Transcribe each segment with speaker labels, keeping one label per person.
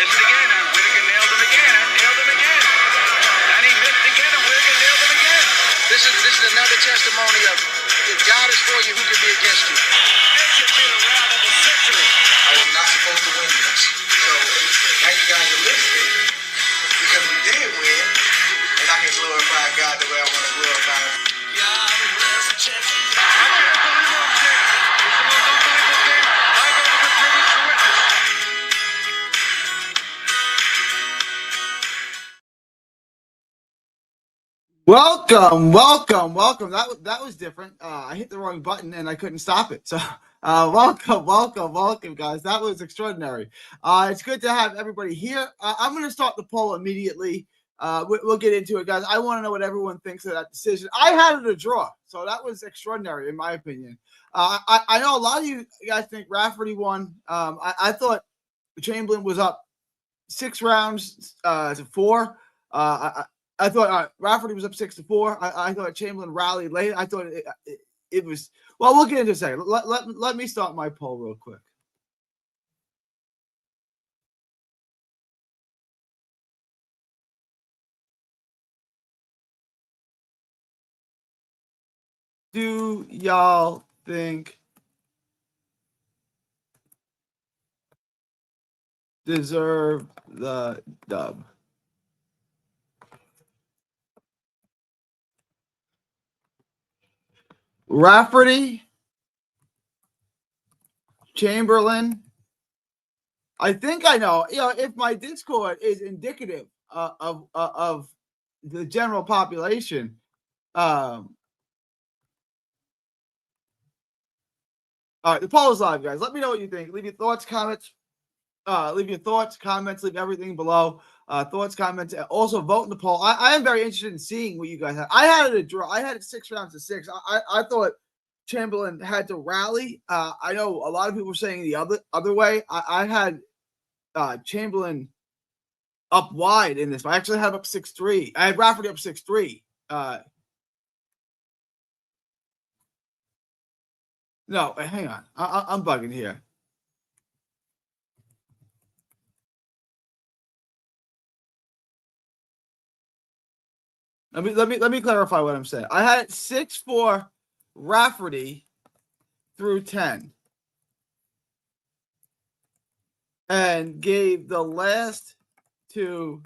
Speaker 1: missed again, and Whittaker nailed him again, and nailed him again. And he missed again, and Whittaker nailed him again.
Speaker 2: This is another testimony of if God is for you, who can be against you?
Speaker 1: This should be the round of the century.
Speaker 2: I was not supposed to win this. So now you guys are listening because we did win, and I can glorify God the way I want to glorify Him.
Speaker 3: Welcome. That was different. I hit the wrong button and I couldn't stop it. So, welcome, guys. That was extraordinary. It's good to have everybody here. I'm going to start the poll immediately. We'll get into it, guys. I want to know what everyone thinks of that decision. I had it a draw, so that was extraordinary in my opinion. I know a lot of you guys think Rafferty won. I thought Chamberlain was up 6 rounds to 4. I thought Rafferty was up 6-4. I thought Chamberlain rallied late. I thought it was well. We'll get into it in a second. Let me start my poll real quick. Do y'all think deserve the dub? Rafferty, Chamberlain. I think I know. If my Discord is indicative of the general population, all right, the poll is live, guys. Let me know what you think. Leave your thoughts, comments. Leave everything below. Thoughts, comments. Also, vote in the poll. I am very interested in seeing what you guys have. I had it a draw. I had it 6 rounds to 6. I thought Chamberlain had to rally. I know a lot of people were saying the other way. I had Chamberlain up wide in this. I actually had him up 6-3. I had Rafferty up 6-3. No, hang on. I'm bugging here. Let me clarify what I'm saying. I had 6-4 Rafferty through 10, and gave the last 2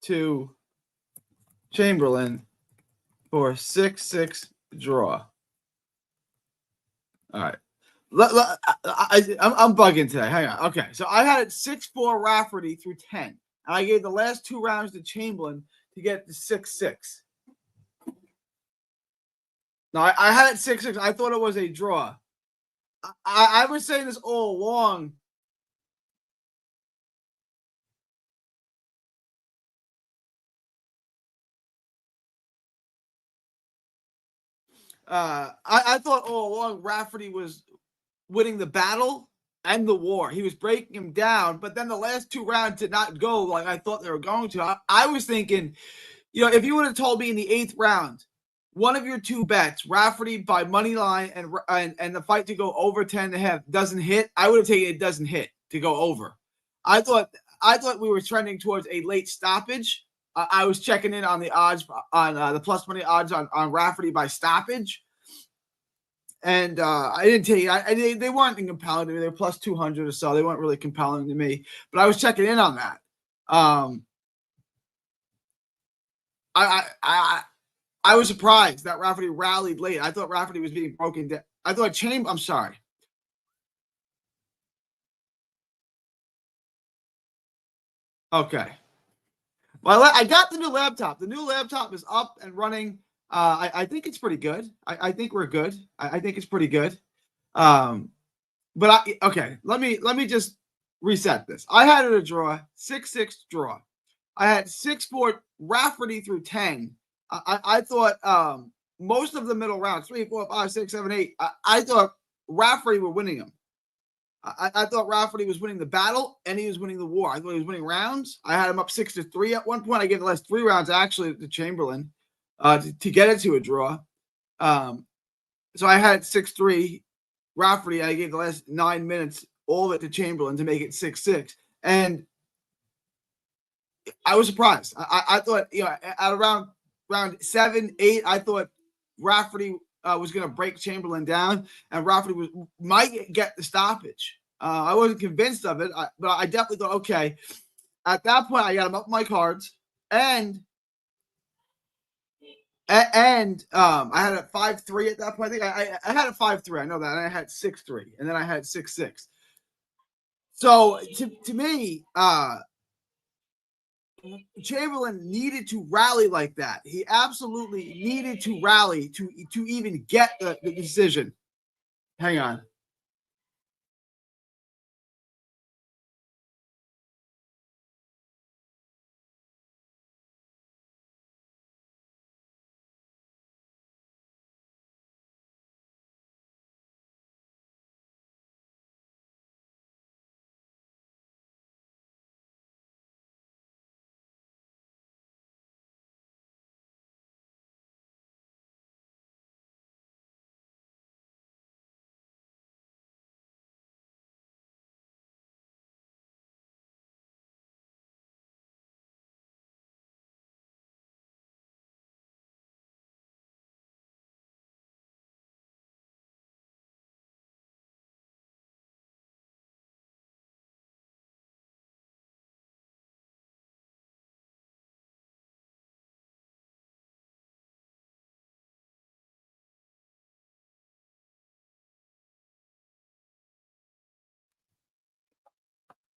Speaker 3: to Chamberlain for 6-6 draw. All right. I'm bugging today. Hang on. Okay. So I had it 6-4 Rafferty through 10. And I gave the last 2 rounds to Chamberlain to get the 6-6. Now, I had it 6-6. I thought it was a draw. I was saying this all along. I thought all along Rafferty was winning the battle and the war. He was breaking him down, but then the last 2 rounds did not go like I thought they were going to. I was thinking, if you would have told me in the 8th round, one of your 2 bets, Rafferty by money line and the fight to go over 10.5 doesn't hit, I would have taken it doesn't hit to go over. I thought we were trending towards a late stoppage. I was checking in on the odds on the plus money odds on Rafferty by stoppage, and I didn't take. They weren't compelling to me. They were plus 200 or so. They weren't really compelling to me, but I was checking in on that. I was surprised that Rafferty rallied late. I thought Rafferty was being broken down. I thought I'm sorry. Okay. Well, I got the new laptop. The new laptop is up and running. I think it's pretty good. I think we're good. I think it's pretty good. But okay. Let me just reset this. I had it a draw, 6-6 draw. I had 6-4 Rafferty through 10. I thought most of the middle rounds, 3, 4, 5, 6, 7, 8. I thought Rafferty were winning them. I thought Rafferty was winning the battle and he was winning the war. I thought he was winning rounds. I had him up 6-3 at one point. I gave the last 3 rounds actually to Chamberlain to get it to a draw. So I had 6-3 Rafferty. I gave the last 9 minutes all of it to Chamberlain to make it 6-6. And I was surprised. I thought, at around round 7, 8, I thought Rafferty was going to break Chamberlain down, and Rafferty might get the stoppage. I wasn't convinced of it, but I definitely thought, okay, at that point, I got him up my cards, and I had a 5-3 at that point. I think I had a 5-3. I know that. And I had 6-3, and then I had 6-6. So to me, Chamberlain needed to rally like that. He absolutely needed to rally to even get the decision. Hang on.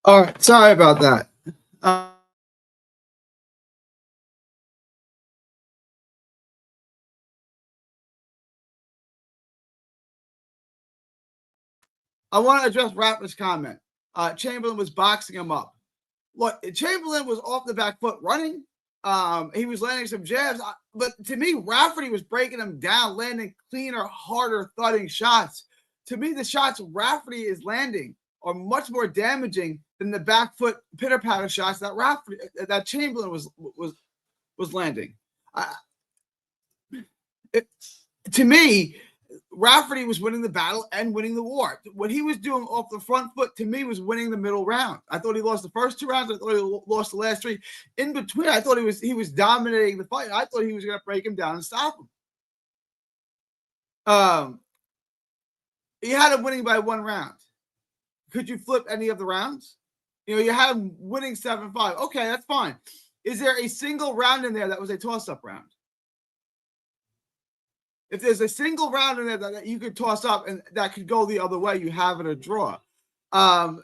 Speaker 3: All right, sorry about that. I want to address Rapper's comment. Chamberlain was boxing him up. Look, Chamberlain was off the back foot running. He was landing some jabs, but to me, Rafferty was breaking him down, landing cleaner, harder, thudding shots. To me, the shots Rafferty is landing are much more damaging than the back foot pitter patter shots that Chamberlain was landing. To me, Rafferty was winning the battle and winning the war. What he was doing off the front foot, to me, was winning the middle round. I thought he lost the first 2 rounds. I thought he lost the last 3. In between, I thought he was dominating the fight. I thought he was going to break him down and stop him. He had him winning by 1 round. Could you flip any of the rounds? You had him winning 7-5. Okay, that's fine. Is there a single round in there that was a toss-up round? If there's a single round in there that you could toss up and that could go the other way, you have it a draw. To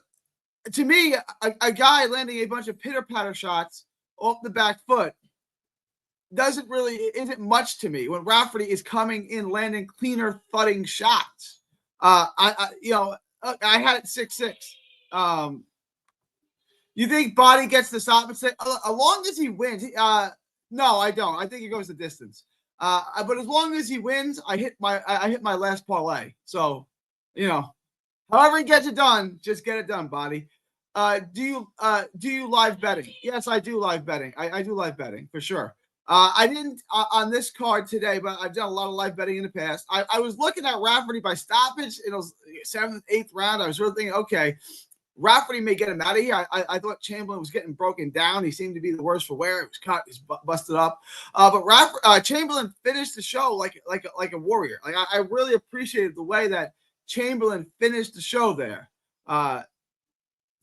Speaker 3: me, a guy landing a bunch of pitter-patter shots off the back foot isn't much to me when Rafferty is coming in landing cleaner, thudding shots. I had it 6-6. You think Body gets the stop and say, as long as he wins? No, I don't. I think he goes the distance. But as long as he wins, I hit my last parlay. So, however he gets it done, just get it done, Body. Do you live betting? Yes, I do live betting. I do live betting for sure. I didn't on this card today, but I've done a lot of live betting in the past. I was looking at Rafferty by stoppage in the 7th, 8th round. I was really thinking, okay, Rafferty may get him out of here. I thought Chamberlain was getting broken down. He seemed to be the worst for wear. It was cut. He's busted up. But Chamberlain finished the show like a warrior. Like I really appreciated the way that Chamberlain finished the show there.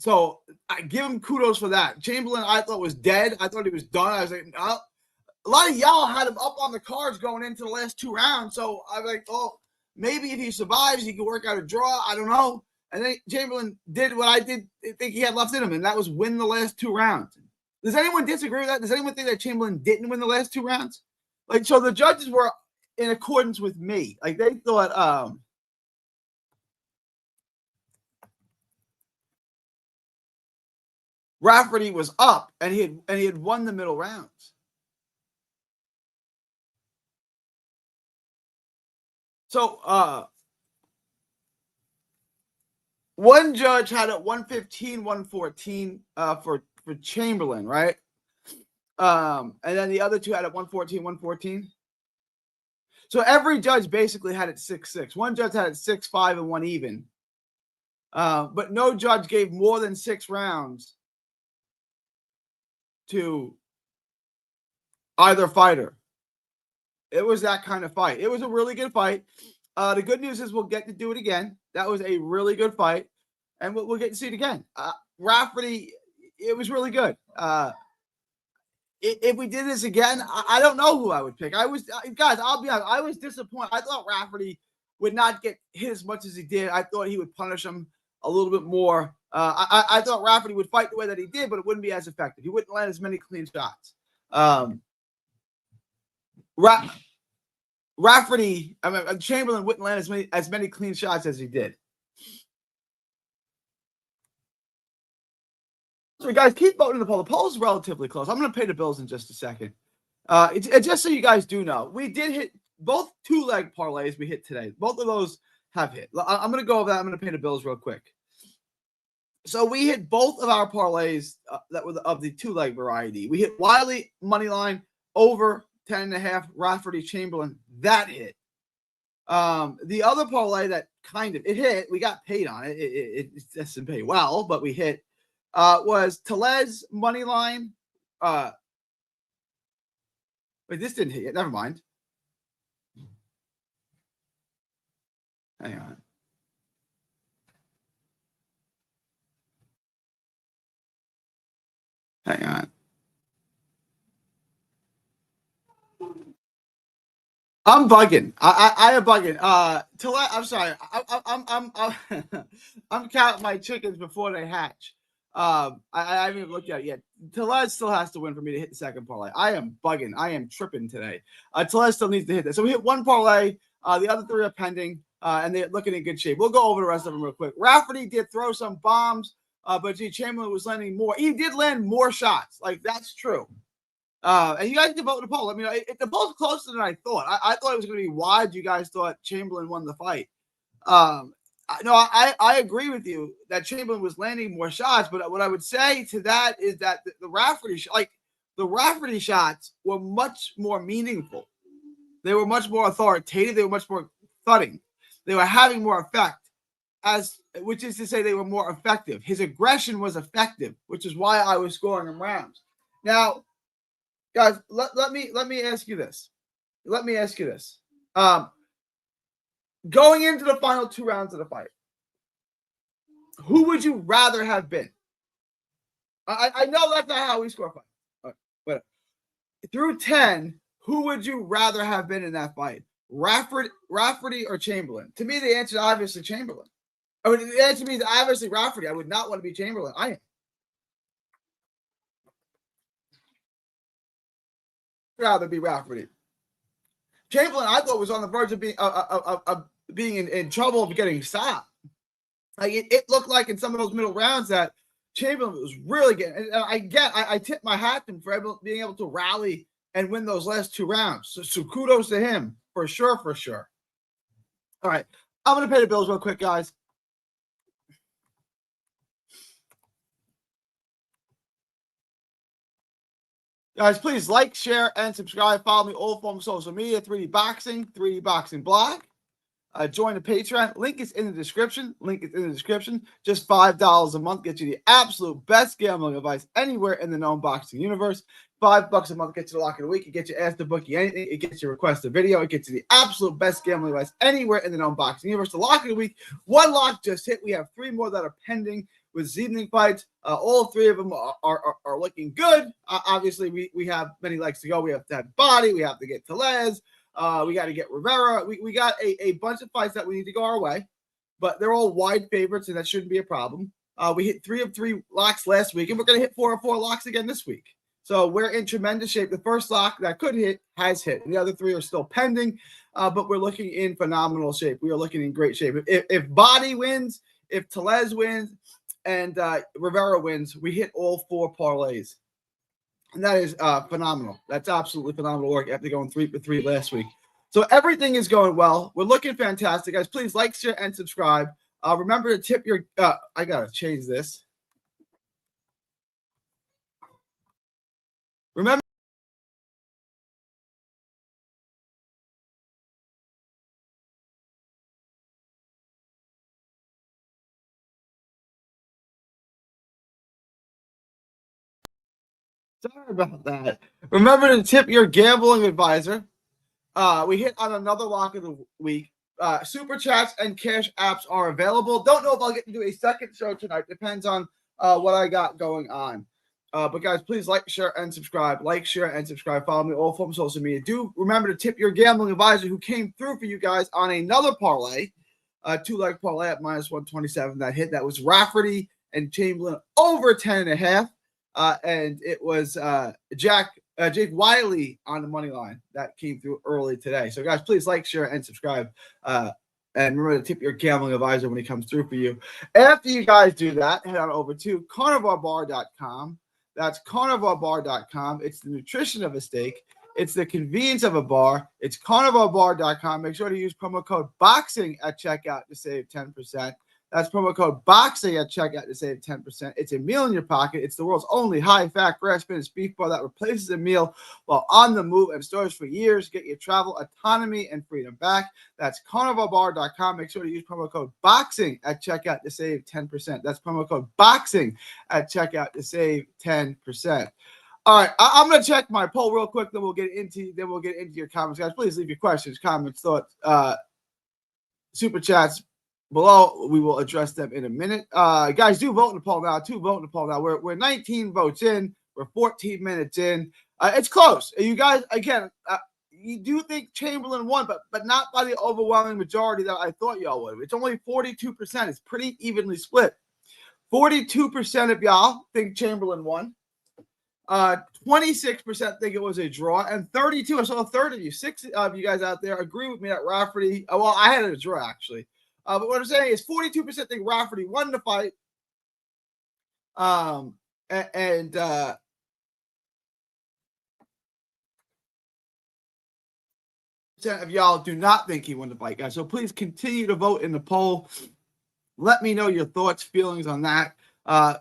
Speaker 3: So I give him kudos for that. Chamberlain, I thought, was dead. I thought he was done. I was like, oh. A lot of y'all had him up on the cards going into the last 2 rounds. So I was like, oh, maybe if he survives, he can work out a draw. I don't know. And then Chamberlain did what I did think he had left in him, and that was win the last 2 rounds. Does anyone disagree with that? Does anyone think that Chamberlain didn't win the last 2 rounds? Like, so the judges were in accordance with me. Like, they thought Rafferty was up, and he had won the middle rounds. So one judge had it 115, 114 for Chamberlain, right? And then the other 2 had it 114, 114. So every judge basically had it 6-6. One judge had it 6-5 and 1 even. But no judge gave more than 6 rounds to either fighter. It was that kind of fight. It was a really good fight. The good news is we'll get to do it again. That was a really good fight, and we'll get to see it again. Rafferty, it was really good. If we did this again, I don't know who I would pick. Guys, I'll be honest, I was disappointed. I thought Rafferty would not get hit as much as he did. I thought he would punish him a little bit more. I thought Rafferty would fight the way that he did, but it wouldn't be as effective. He wouldn't land as many clean shots. Rafferty, Chamberlain wouldn't land as many clean shots as he did. So, guys, keep voting in the poll. The poll is relatively close. I'm going to pay the bills in just a second. Just so you guys do know, we did hit both 2-leg parlays we hit today. Both of those have hit. I'm going to go over that. I'm going to pay the bills real quick. So we hit both of our parlays that were of the 2-leg variety. We hit Wiley money line over 10.5. Rafferty Chamberlain, that hit. The other parlay that it hit, we got paid on it. It doesn't pay well, but we hit. Was Tellez money line. Wait, this didn't hit yet. Never mind. Hang on. Hang on. I'm bugging. I am bugging. Tellez, I'm sorry. I'm counting my chickens before they hatch. I haven't even looked at it yet. Tellez still has to win for me to hit the second parlay. I am bugging. I am tripping today. Tellez still needs to hit that. So we hit one parlay. The other 3 are pending, and they're looking in good shape. We'll go over the rest of them real quick. Rafferty did throw some bombs, but Chamberlain was landing more. He did land more shots. Like, that's true. And you guys can vote in the poll. Let me know. The poll's closer than I thought. I thought it was going to be wide. You guys thought Chamberlain won the fight. No, I agree with you that Chamberlain was landing more shots, but what I would say to that is that the Rafferty shots were much more meaningful. They were much more authoritative. They were much more thudding. They were having more effect, which is to say they were more effective. His aggression was effective, which is why I was scoring him rounds. Now, guys, let me ask you this. Going into the final 2 rounds of the fight, who would you rather have been? I know that's not how we score fights, but through 10, who would you rather have been in that fight? Rafferty or Chamberlain? To me, the answer is obviously Chamberlain. I mean, the answer to me is obviously Rafferty. I would not want to be Chamberlain. I am. Rather be Rafferty. Chamberlain, I thought, was on the verge of being in trouble of getting stopped. Like it looked like in some of those middle rounds that Chamberlain was really getting. And I tip my hat to him for being able to rally and win those last 2 rounds. So kudos to him for sure. All right, I'm gonna pay the bills real quick, guys. Guys, please like, share, and subscribe. Follow me all forms of social media, 3D Boxing Blog. Join the Patreon. Link is in the description. Just $5 a month gets you the absolute best gambling advice anywhere in the known boxing universe. $5 a month gets you the lock of the week. It gets you asked to book you anything. It gets you request a video. It gets you the absolute best gambling advice anywhere in the known boxing universe. The lock of the week. 1 lock just hit. We have 3 more that are pending with evening fights. All 3 of them are looking good. Obviously, we have many legs to go. We have to have Body. We have to get Tellez. We got to get Rivera. We got a bunch of fights that we need to go our way, but they're all wide favorites, and that shouldn't be a problem. We hit 3 of 3 locks last week, and we're going to hit 4 of 4 locks again this week. So we're in tremendous shape. The first lock that could hit has hit, and the other 3 are still pending, but we're looking in phenomenal shape. We are looking in great shape. If Body wins, if Tellez wins, and Rivera wins, we hit all 4 parlays. And that is phenomenal. That's absolutely phenomenal work after going 3 for 3 last week. So everything is going well. We're looking fantastic, guys. Please like, share, and subscribe. Remember to tip your I got to change this. Remember Sorry about that. Remember to tip your gambling advisor. We hit on another lock of the week. Super chats and cash apps are available. Don't know if I'll get to do a second show tonight. Depends on what I got going on. But guys, please like, share, and subscribe. Like, share, and subscribe. Follow me all from social media. Do remember to tip your gambling advisor who came through for you guys on another parlay, two-leg parlay at -127 that hit. That was Rafferty and Chamberlain over 10.5. And it was Jake Wiley on the money line that came through early today. So, guys, please like, share, and subscribe. And remember to tip your gambling advisor when he comes through for you. After you guys do that, head on over to carnivalbar.com. That's carnivalbar.com. It's the nutrition of a steak. It's the convenience of a bar. It's carnivalbar.com. Make sure to use promo code BOXING at checkout to save 10%. That's promo code BOXING at checkout to save 10%. It's a meal in your pocket. It's the world's only high-fat, grass-finished beef bar that replaces a meal while on the move and stores for years. Get your travel autonomy and freedom back. That's carnivalbar.com. Make sure to use promo code BOXING at checkout to save 10%. That's promo code BOXING at checkout to save 10%. All right, I'm going to check my poll real quick. Then we'll get into your comments, guys. Please leave your questions, comments, thoughts, super chats below. We will address them in a minute. Guys, do vote in the poll now. Vote in the poll now. We're 19 votes in. We're 14 minutes in. It's close. You guys, again, you do think Chamberlain won, but not by the overwhelming majority that I thought y'all would. It's only 42%. It's pretty evenly split. 42% of y'all think Chamberlain won. 26% think it was a draw, and 32. I saw a third of you. 6 of you guys out there agree with me that Rafferty. Well, I had it a draw actually. But what I'm saying is 42% think Rafferty won the fight. And of y'all do not think he won the fight, guys. So please continue to vote in the poll. Let me know your thoughts, feelings on that.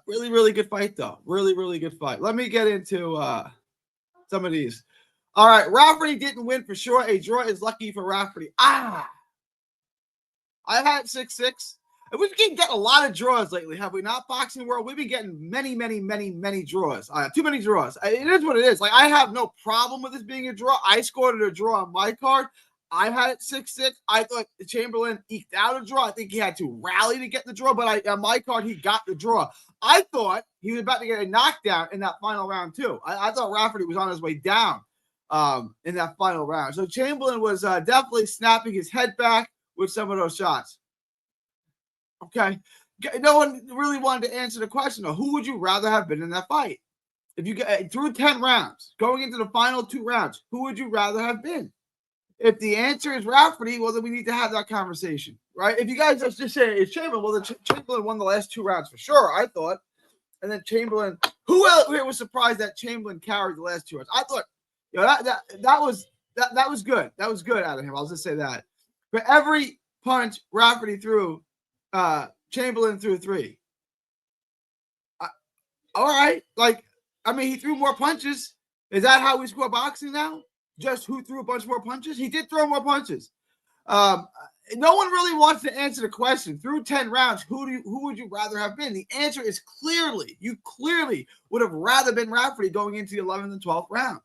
Speaker 3: Really, really good fight, though. Really, really good fight. Let me get into some of these. All right, Rafferty didn't win for sure. A draw is lucky for Rafferty. I had 6-6. We've been getting a lot of draws lately, have we not, Boxing World? We've been getting many, many, many, many draws. Too many draws. It is what it is. Like, I have no problem with this being a draw. I scored a draw on my card. I had it 6-6. I thought Chamberlain eked out a draw. I think he had to rally to get the draw, but on my card, he got the draw. I thought he was about to get a knockdown in that final round, too. I thought Rafferty was on his way down in that final round. So Chamberlain was definitely snapping his head back with some of those shots. Okay. No one really wanted to answer the question, though. Who would you rather have been in that fight? If you get through 10 rounds, going into the final 2 rounds, who would you rather have been? If the answer is Rafferty, well, then we need to have that conversation, right? If you guys just say it's Chamberlain, well, then Chamberlain won the last 2 rounds for sure, I thought. And then Chamberlain, who else was surprised that Chamberlain carried the last 2 rounds? I thought, that was good. That was good out of him. I'll just say that. For every punch Rafferty threw, Chamberlain threw 3. All right. He threw more punches. Is that how we score boxing now? Just who threw a bunch more punches? He did throw more punches. No one really wants to answer the question. Through 10 rounds, who would you rather have been? The answer is you clearly would have rather been Rafferty going into the 11th and 12th rounds.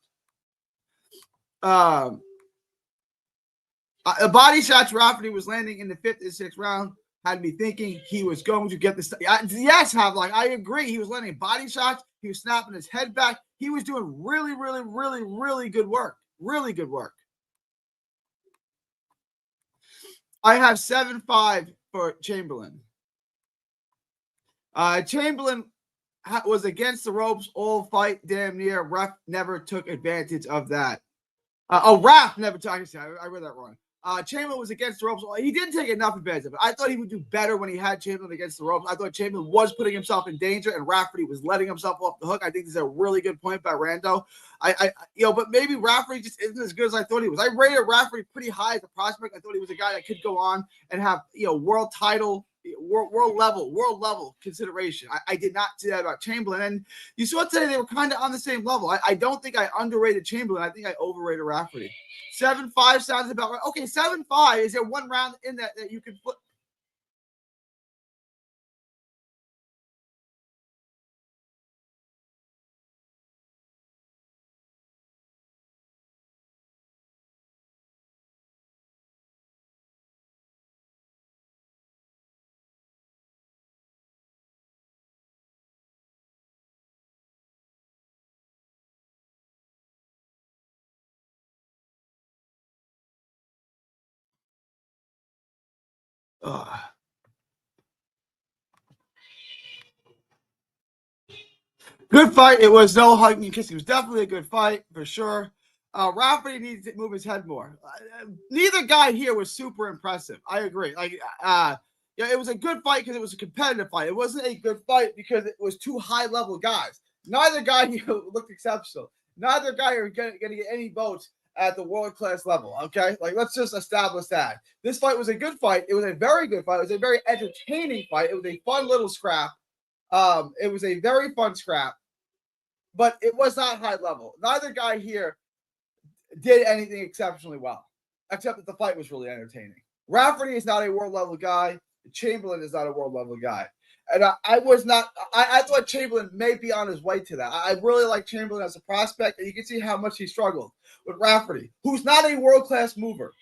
Speaker 3: Body shots Rafferty was landing in the 5th and 6th round had me thinking he was going to get this. Yes, I agree. He was landing body shots. He was snapping his head back. He was doing really, really, really, really good work. Really good work. I have 7-5 for Chamberlain. Chamberlain was against the ropes all fight, damn near. Ref never took advantage of that. Raf never took. I read that wrong. Chamberlain was against the ropes. He didn't take enough advantage of it. I thought he would do better when he had Chamberlain against the ropes. I thought Chamberlain was putting himself in danger, and Rafferty was letting himself off the hook. I think this is a really good point by Rando. But maybe Rafferty just isn't as good as I thought he was. I rated Rafferty pretty high as a prospect. I thought he was a guy that could go on and have world title, world level consideration. I did not see that about Chamberlain. And you saw today they were kind of on the same level. I don't think I underrated Chamberlain. I think I overrated Rafferty. 7-5 sounds about right. Okay, 7-5. Is there one round in that you can flip? Good fight. It was no hugging and kissing. It was definitely a good fight for sure. Rafferty needs to move his head more. Neither guy here was super impressive. I agree. Yeah, it was a good fight because it was a competitive fight. It wasn't a good fight because it was two high-level guys. Neither guy here looked exceptional. Neither guy are going to get any votes at the world-class level, okay? Like, let's just establish that. This fight was a good fight. It was a very good fight. It was a very entertaining fight. It was a fun little scrap. It was a very fun scrap, but it was not high level. Neither guy here did anything exceptionally well, except that the fight was really entertaining. Rafferty is not a world-level guy. Chamberlain is not a world-level guy. And I thought Chamberlain may be on his way to that. I really like Chamberlain as a prospect, and you can see how much he struggled with Rafferty, who's not a world-class mover.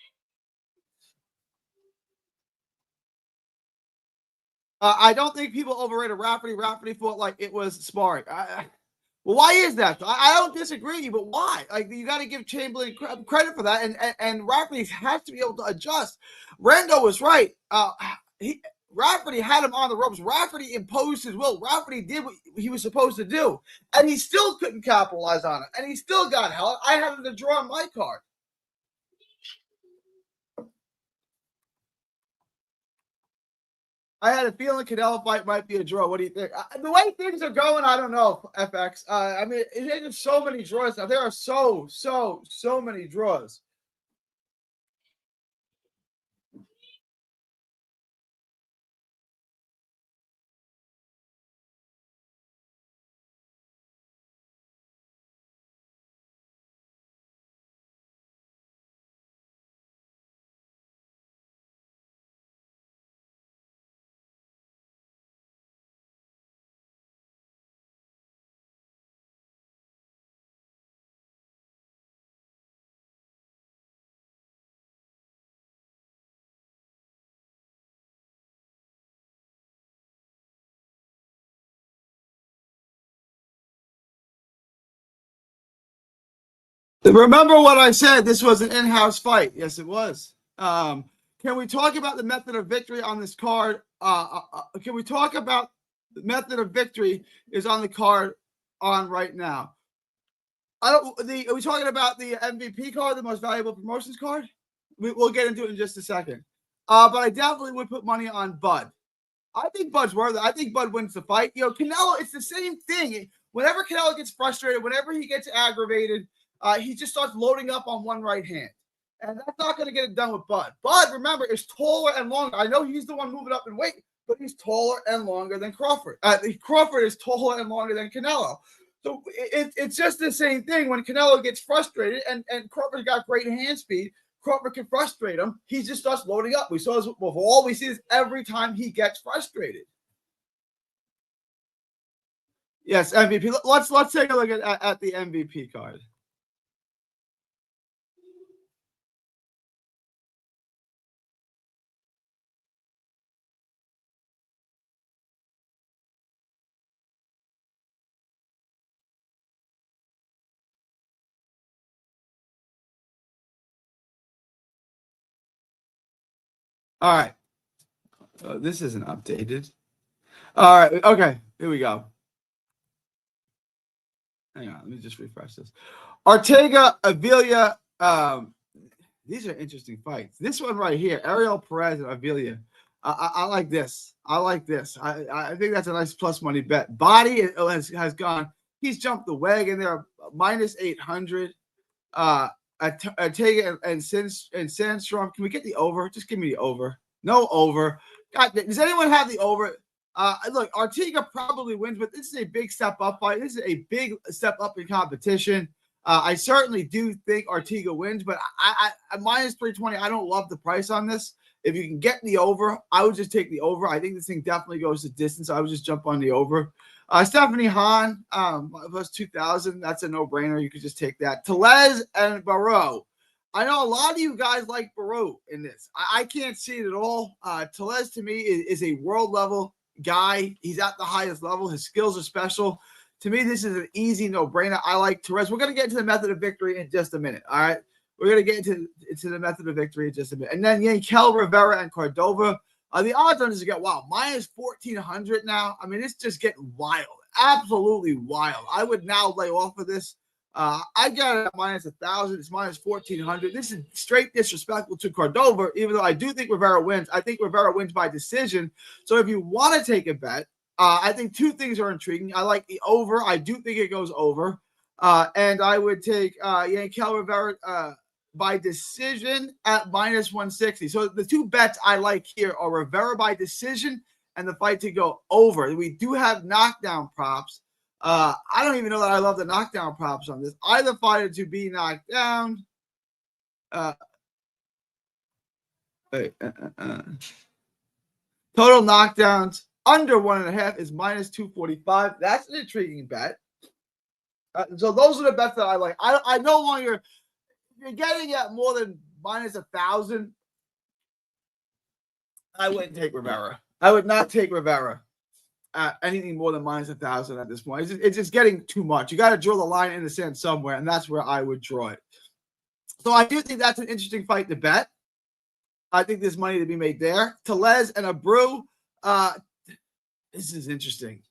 Speaker 3: I don't think people overrated Rafferty. Rafferty fought like it was smart. Well, why is that? I don't disagree with you, but why? Like, you got to give Chamberlain credit for that, and Rafferty has to be able to adjust. Rando was right. Rafferty had him on the ropes. Rafferty imposed his will. Rafferty did what he was supposed to do, and he still couldn't capitalize on it, and he still got held. I had him to draw on my card. I had a feeling Canelo fight might be a draw. What do you think? The way things are going, I don't know, FX. I mean, there's so many draws now. There are so many draws. Remember what I said? This was an in-house fight. Yes, it was. Can we talk about the method of victory on this card? Can we talk about the method of victory is on the card on right now? Are we talking about the MVP card, the most valuable promotions card? We'll get into it in just a second. But I definitely would put money on Bud. I think Bud's worth it. I think Bud wins the fight. You know, Canelo, it's the same thing. Whenever Canelo gets frustrated, whenever he gets aggravated, he just starts loading up on one right hand. And that's not going to get it done with Bud. Bud, remember, is taller and longer. I know he's the one moving up in weight, but he's taller and longer than Crawford. Crawford is taller and longer than Canelo. So it's just the same thing when Canelo gets frustrated, and Crawford's got great hand speed. Crawford can frustrate him. He just starts loading up. We saw this before. We see this every time he gets frustrated. Yes, MVP. Let's take a look at the MVP card. All right. This isn't updated. All right. Okay. Here we go. Hang on. Let me just refresh this. Ortega, Avila. These are interesting fights. This one right here, Ariel Perez and Avila. I like this. I like this. I think that's a nice plus money bet. Body has gone. He's jumped the wagon there, minus 800. Ortega and Sandstrom. Can we get the over? Just give me the over. No over. God, does anyone have the over? Look, Ortega probably wins, but this is a big step up fight. This is a big step up in competition. I certainly do think Ortega wins, but I minus 320. I don't love the price on this. If you can get the over, I would just take the over. I think this thing definitely goes the distance. I would just jump on the over. Stephanie Hahn, plus 2,000. That's a no-brainer. You could just take that. Tellez and Barreau. I know a lot of you guys like Barreau in this. I can't see it at all. Tellez, to me, is a world-level guy. He's at the highest level. His skills are special. To me, this is an easy no-brainer. I like Tellez. We're going to get into the method of victory in just a minute, all right? We're going to get into the method of victory in just a minute. And then Yankel, Rivera, and Cordova. The odds on this get minus 1,400 now. I mean, it's just getting wild, absolutely wild. I would now lay off of this. I got it at minus 1,000. It's minus 1,400. This is straight disrespectful to Cordova, even though I do think Rivera wins. I think Rivera wins by decision. So if you want to take a bet, I think two things are intriguing. I like the over. I do think it goes over. And I would take Yankel Rivera by decision at minus 160. So the two bets I like here are Rivera by decision and the fight to go over. We do have knockdown props. I don't even know that I love the knockdown props on this. Either fighter to be knocked down. Total knockdowns under 1.5 is minus 245. That's an intriguing bet. So those are the bets that I like. I no longer, if you're getting at more than minus 1,000, I wouldn't take Rivera. I would not take Rivera at anything more than minus 1,000 at this point. It's just getting too much. You got to draw the line in the sand somewhere, and that's where I would draw it. So I do think that's an interesting fight to bet. I think there's money to be made there. Tellez and Abreu. This is interesting.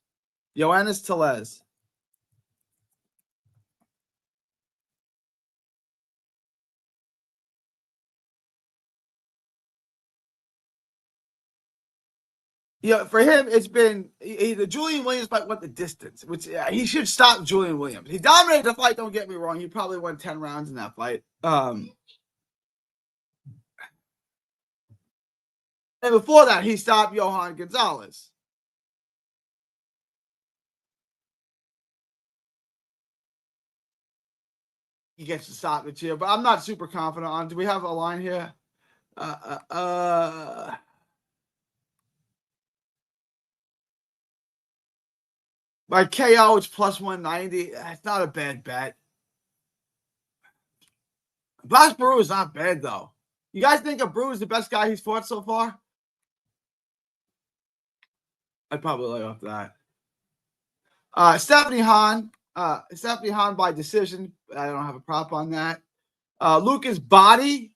Speaker 3: Yoenis Tellez. Yeah, for him, it's been the Julian Williams fight went the distance, which he should stop Julian Williams. He dominated the fight, don't get me wrong. He probably won 10 rounds in that fight. And before that, he stopped Johan Gonzalez. He gets to stop it here, but I'm not super confident on. Do we have a line here? By KO, it's plus 190. It's not a bad bet. Black Brew is not bad, though. You guys think Brew is the best guy he's fought so far? I'd probably lay off that. Stephanie Han by decision. I don't have a prop on that. Lucas Body.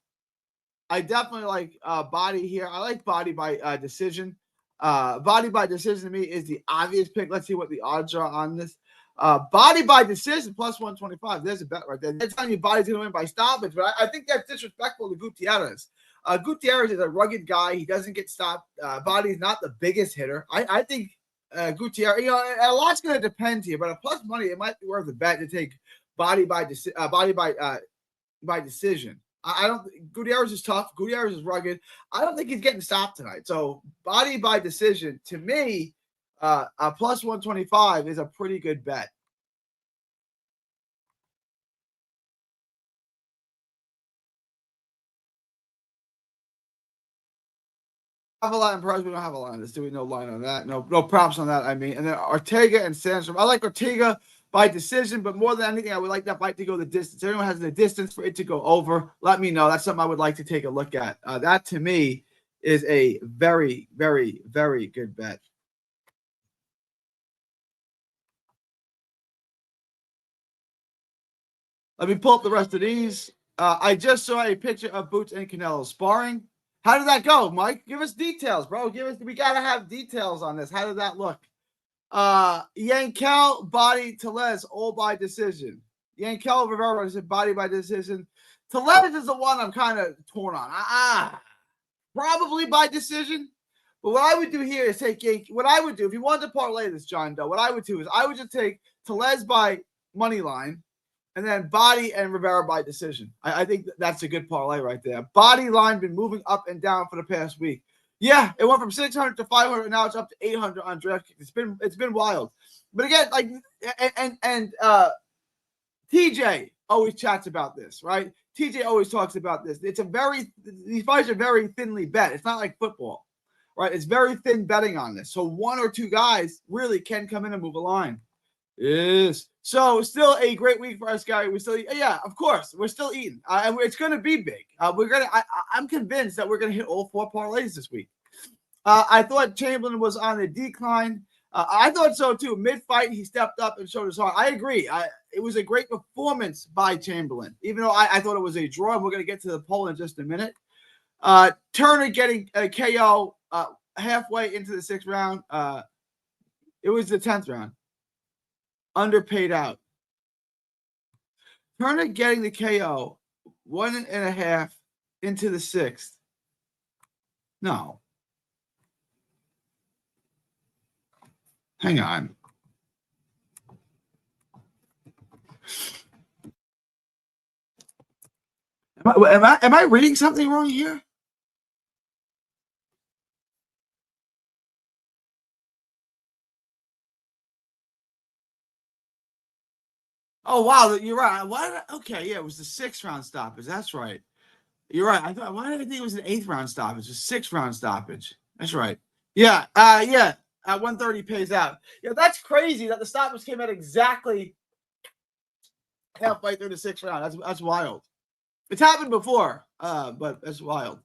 Speaker 3: I definitely like Body here. I like Body by decision. Body by decision to me is the obvious pick. Let's see what the odds are on this. Body by decision plus 125. There's a bet right there. They're telling you Body's going to win by stoppage, but I think that's disrespectful to Gutierrez. Gutierrez is a rugged guy. He doesn't get stopped. Body's not the biggest hitter. I think Gutierrez, a lot's going to depend here, but a plus money, it might be worth a bet to take Body by decision. I don't. Gutierrez is tough. Gutierrez is rugged. I don't think he's getting stopped tonight. So Body by decision to me, a plus 125 is a pretty good bet. Have a line in price. We don't have a line on this. Do we? No line on that. No props on that. I mean, and then Ortega and Sandstrom. I like Ortega by decision, but more than anything, I would like that fight to go the distance. Everyone has the distance for it to go over. Let me know. That's something I would like to take a look at. That to me is a very, very, very good bet. Let me pull up the rest of these. I just saw a picture of Boots and Canelo sparring. How did that go, Mike? Give us details, bro. We gotta have details on this. How did that look? Yankel, Body, Tellez, all by decision. Yankel, Rivera said Body by decision. Tellez is the one I'm kind of torn on. Probably by decision. But what I would do here is take what I would do if you wanted to parlay this, John Doe. What I would do is I would just take Tellez by money line, and then Body and Rivera by decision. I think that's a good parlay right there. Body line been moving up and down for the past week. Yeah, it went from 600 to 500. Now it's up to 800 on DraftKings. It's been wild. But again, like and TJ always chats about this, right? TJ always talks about this. These fights are very thinly bet. It's not like football, right? It's very thin betting on this. So one or two guys really can come in and move a line. Yes. So still a great week for us, Gary. We still, yeah, of course, we're still eating, and it's going to be big. I'm convinced that we're going to hit all 4 parlays this week. I thought Chamberlain was on a decline. I thought so too. Mid-fight, he stepped up and showed his heart. I agree. It was a great performance by Chamberlain, even though I thought it was a draw. We're going to get to the poll in just a minute. Turner getting a KO halfway into the 6th round. It was the 10th round. Underpaid out. Turner getting the KO 1.5 into the 6th. No. Hang on. Am I reading something wrong here? Oh wow, you're right. Okay, yeah, it was the 6th round stoppage. That's right. You're right. Why did I think it was an 8th round stoppage? A 6th round stoppage. That's right. Yeah. Yeah. At 130 pays out. Yeah, that's crazy that the stoppage came out exactly halfway through the 6th round. That's wild. It's happened before, but that's wild.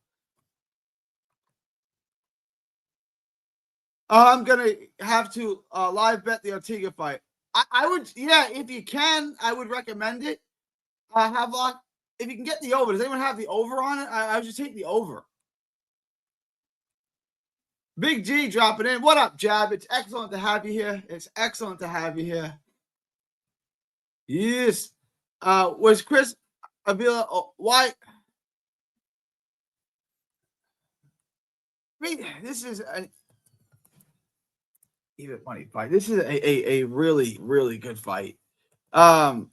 Speaker 3: I'm gonna have to live bet the Ortega fight. I would, yeah, if you can, I would recommend it. Havelock, if you can get the over. Does anyone have the over on it? I would just take the over. Big G dropping in. What up, Jab? It's excellent to have you here. It's excellent to have you here. Yes. Was Chris Avila? Why? I mean, this is an even funny fight. This is a really, really good fight. Like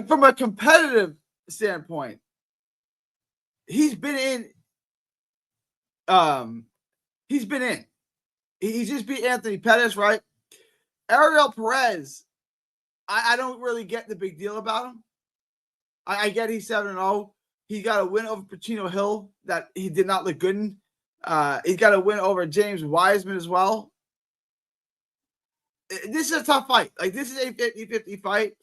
Speaker 3: from a competitive standpoint, he's been in. He's been in. He just beat Anthony Pettis, right? Ariel Perez, I don't really get the big deal about him. I get he's 7-0. He got a win over Pacino Hill that he did not look good in. He's got a win over James Wiseman as well. This is a tough fight. Like, this is a 50-50 fight.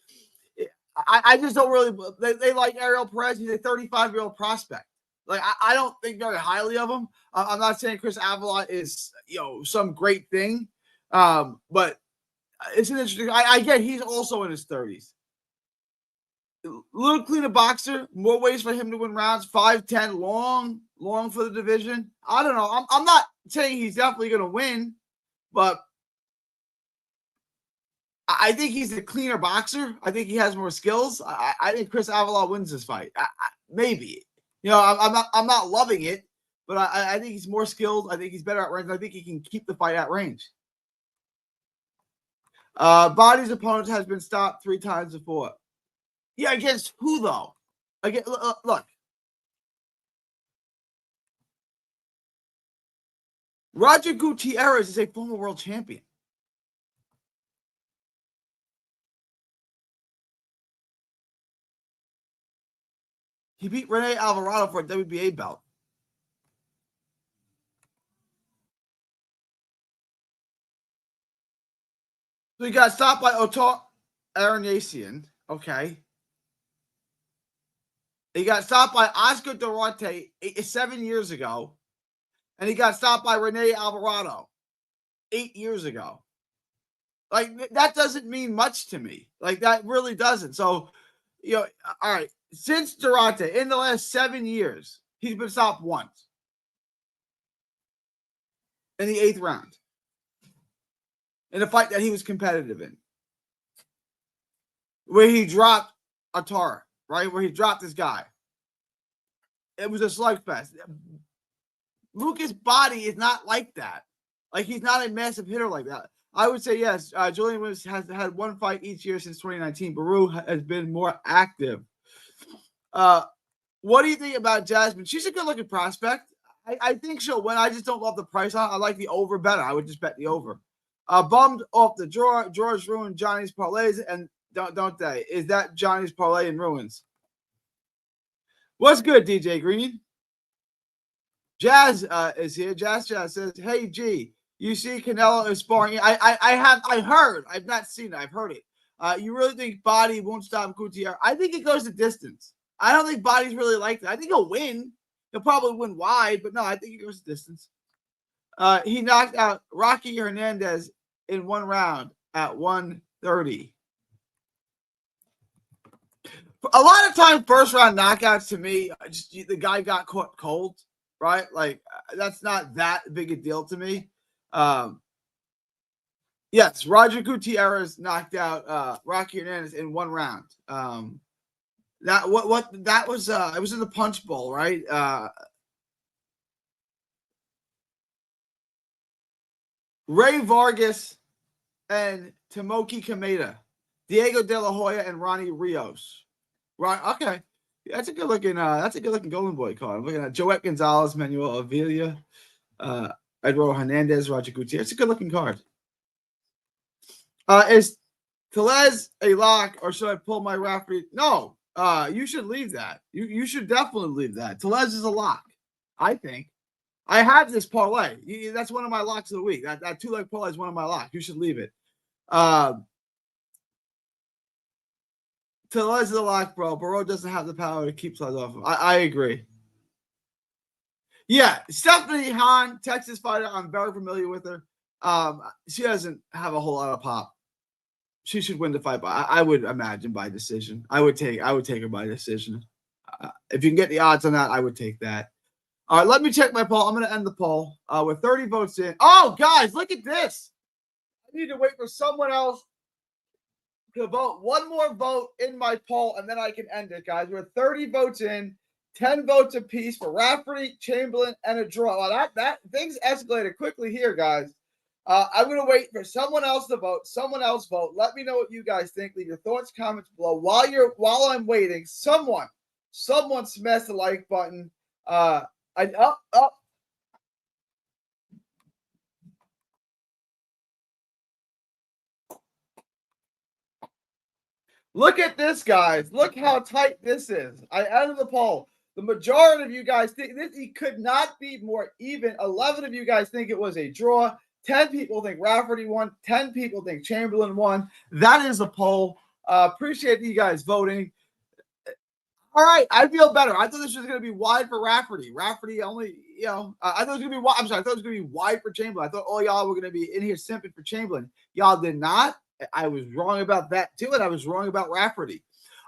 Speaker 3: I just don't really – they like Ariel Perez. He's a 35-year-old prospect. Like, I don't think very highly of him. I'm not saying Chris Avila is, some great thing. But it's an interesting – I get he's also in his 30s. Little cleaner boxer, more ways for him to win rounds. 5'10", long for the division. I don't know. I'm not saying he's definitely going to win, but I think he's a cleaner boxer. I think he has more skills. I think Chris Avila wins this fight. Maybe. I'm not loving it, but I think he's more skilled. I think he's better at range. I think he can keep the fight at range. Body's opponent has been stopped 3 times before. Yeah, against who though? Again, look. Roger Gutierrez is a former world champion. He beat Rene Alvarado for a WBA belt. So he got stopped by Otar Aranasian. Okay. He got stopped by Oscar Duarte 7 years ago. And he got stopped by Rene Alvarado 8 years ago. Like, that doesn't mean much to me. Like, that really doesn't. So, all right. Since Duarte, in the last 7 years, he's been stopped once. In the 8th round. In a fight that he was competitive in. Where he dropped Atara, right? Where he dropped this guy. It was a slugfest. Lucas' body is not like that. Like, he's not a massive hitter like that. I would say yes. Julian Williams has had one fight each year since 2019. Baru has been more active. What do you think about Jasmine? She's a good-looking prospect. I think she'll win. I just don't love the price on it. I like the over better. I would just bet the over. Bummed off the draw. Drawers ruined Johnny's parlays, and don't they? Is that Johnny's parlay in ruins? What's good, DJ Green? Jazz is here. Jazz says, "Hey G, you see Canelo is sparring." I heard. I've not seen it. I've heard it. You really think Body won't stop Gutierrez? I think it goes the distance. I don't think Body's really like that. I think he'll win. He'll probably win wide, but no, I think it goes the distance. He knocked out Rocky Hernandez in 1 round at 130. A lot of time, first round knockouts to me, the guy got caught cold, right? Like that's not that big a deal to me. Yes, Roger Gutierrez knocked out Rocky Hernandez in 1 round. That was it was in the Punch Bowl, right? Ray Vargas and Tomoki Kameda, Diego De La Hoya and Ronnie Rios. Right, okay. That's a good looking Golden Boy card. I'm looking at Joet Gonzalez, Manuel Avila, Eduardo Hernandez, Roger Gutierrez. It's a good looking card. Is Tellez a lock, or should I pull my referee? No, you should leave that. You should definitely leave that. Tellez is a lock, I think. I have this parlay. That's one of my locks of the week. That 2-leg parlay is one of my locks. You should leave it. Tellez is a lock, bro. Barreau doesn't have the power to keep Tellez off him. I agree. Yeah, Stephanie Hahn, Texas fighter. I'm very familiar with her. She doesn't have a whole lot of pop. She should win the fight, but I would imagine by decision. I would take her by decision. If you can get the odds on that, I would take that. All right, let me check my poll. I'm going to end the poll with 30 votes in. Oh, guys, look at this. I need to wait for someone else to vote. One more vote in my poll, and then I can end it, guys. We're 30 votes in, 10 votes apiece for Rafferty, Chamberlain, and a draw. Well, that things escalated quickly here, guys. I'm going to wait for someone else to vote. Someone else vote. Let me know what you guys think. Leave your thoughts, comments below. While I'm waiting, someone smash the like button. Up. Look at this, guys. Look how tight this is. I ended the poll. The majority of you guys think this could not be more even. 11 of you guys think it was a draw. 10 people think Rafferty won. 10 people think Chamberlain won. That is a poll. Appreciate you guys voting. All right, I feel better. I thought this was going to be wide for Rafferty. Rafferty only, I thought it was going to be wide. I'm sorry, I thought it was going to be wide for Chamberlain. I thought all y'all were going to be in here simping for Chamberlain. Y'all did not. I was wrong about that too, and I was wrong about Rafferty.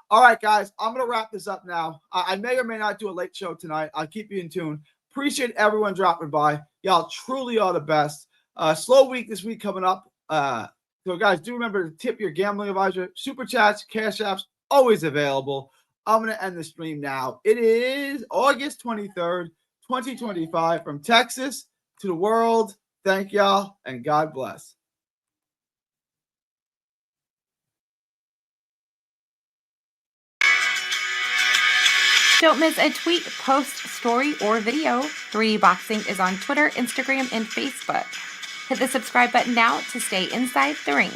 Speaker 3: All right, guys, I'm going to wrap this up now. I may or may not do a late show tonight. I'll keep you in tune. Appreciate everyone dropping by. Y'all truly are the best. Slow week this week coming up. So, guys, do remember to tip your gambling advisor. Super chats, cash apps, always available. I'm going to end the stream now. It is August 23rd, 2025, from Texas to the world. Thank y'all, and God bless.
Speaker 4: Don't miss a tweet, post, story, or video. 3D Boxing is on Twitter, Instagram, and Facebook. Hit the subscribe button now to stay inside the ring.